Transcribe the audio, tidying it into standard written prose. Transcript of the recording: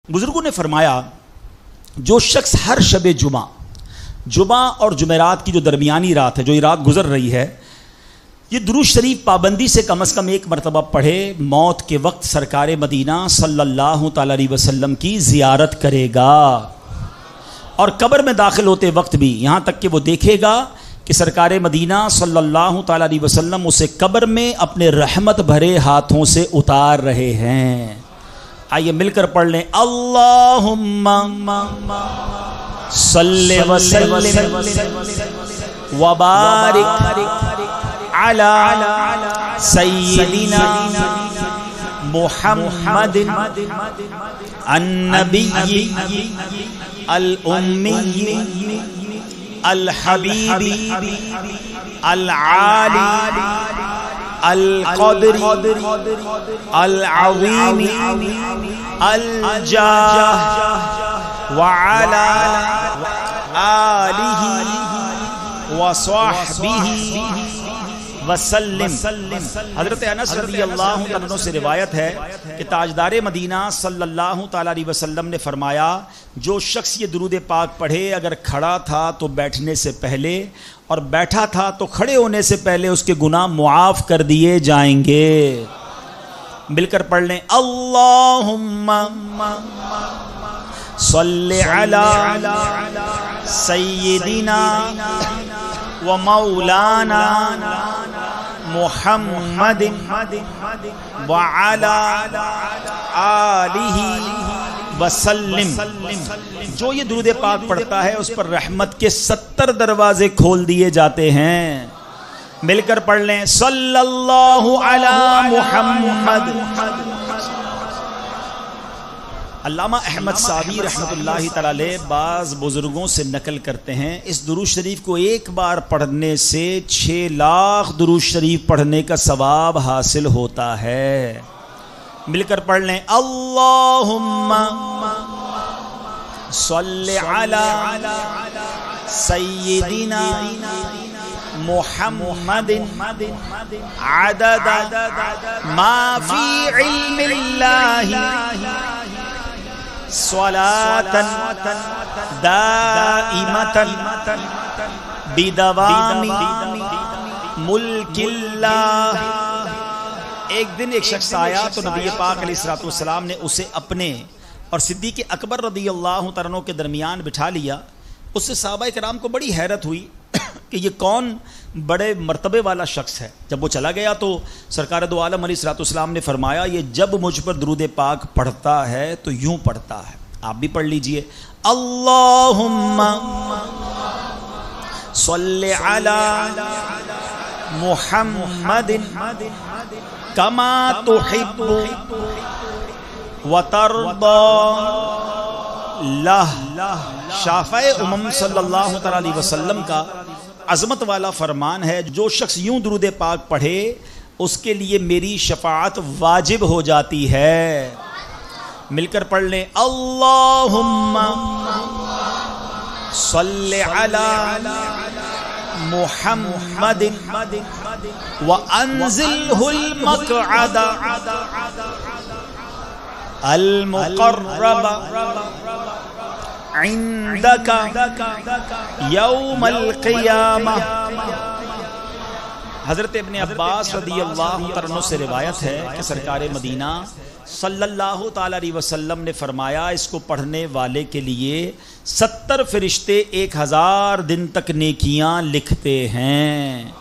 बुजुर्गों ने फरमाया जो शख्स हर शब जुमा और जुमेरात की जो दरमियानी रात है, जो ये रात गुजर रही है, ये दुरूद शरीफ पाबंदी से कम एक मरतबा पढ़े, मौत के वक्त सरकार मदीना सल्लल्लाहु तआला अलैहि वसल्लम की ज़ियारत करेगा और कब्र में दाखिल होते वक्त भी यहाँ तक कि वो देखेगा कि सरकार मदीना सल्लल्लाहु तआला अलैहि वसल्लम उसे कब्र में अपने रहमत भरे हाथों से उतार रहे हैं। आइए मिलकर पढ़ लें, अल्लाहुम्मा सल्लि व सल्लिम व बारिक अला सय्यिदिना मुहम्मदिन अन्नबिय्यि अल उम्मी अल हबीबी अल आली अल क़द्री अल अज़ीमी अल जाह व अला आलिहि व स्वहबिहि वसल्लिम। हज़रत अनस रज़ियल्लाहु अन्हु से रिवायत है कि ताजदार मदीना सल्लल्लाहु तआला अलैहि वसल्लम ने फरमाया, जो शख्स ये दुरूद पाक पढ़े, अगर खड़ा था तो बैठने से पहले और बैठा था तो खड़े होने से पहले उसके गुनाह मुआफ़ कर दिए जाएंगे। मिलकर पढ़ लें, अल्लाहुम्मा सल्लि अला सय्यिदिना व मौलाना मुहम्मदिन व अला आलिहि वसल्लिम। जो ये दुरूद पाक पढ़ता है उस पर रहमत के 70 दरवाजे खोल दिए जाते हैं। मिलकर पढ़ लें, सल्लल्लाहु अला मुहम्मद। अल्लामा अहमद सावी रहमतुल्लाहि तआला अलैह बाज़ बुजुर्गों से नकल करते हैं, इस दुरूद शरीफ को एक बार पढ़ने से 6 लाख दुरूद शरीफ पढ़ने का सवाब हासिल होता है। मिलकर पढ़ लें, अल्लाहुम्मा सल्लि अला सय्यिदिना मुहम्मदिन अदद मा फी इल्मिल्लाहि स्वलातन दाइमतन बिदवामी मुल्किल्लाह। एक दिन एक शख्स आया तो नबी पाक अलैहिस्सलातु वस्सलाम ने उसे अपने और सिद्दीक़ अकबर रज़ियल्लाहु तआला अन्हु के दरमियान बिठा लिया। उससे सहाबा किराम को बड़ी हैरत हुई कि ये कौन बड़े मर्तबे वाला शख्स है। जब वो चला गया तो सरकार दो आलम अलैहिस्सलातु वस्सलाम ने फरमाया, ये जब मुझ पर दुरूद पाक पढ़ता है तो यूं पढ़ता है, आप भी पढ़ लीजिए, अल्लाहुम्मा सल्लि अला मुहम्मदिन कमा तुहिब्बु व तर्दा लह। शाफ़े उम्म सल्लल्लाहु तआला अलैहि वसल्लम का अज़मत वाला फरमान है, जो शख्स यूं दुरूद पाक पढ़े उसके लिए मेरी शफाअत वाजिब हो जाती है। मिलकर पढ़ लें, अल्लाहुम्मा सल्लि अला मुहम्मदिन व अंज़िलहुल मक़अदा अल मुक़र्रब इंदका यौमल क़ियामह। हज़रत इब्न अब्बास रज़ियल्लाहु तआला अन्हु से रिवायत है कि सरकार मदीना सल्लल्लाहु तआला अलैहि वसल्लम ने फरमाया, इसको पढ़ने वाले के लिए 70 फरिश्ते 1000 दिन तक नेकियां लिखते हैं।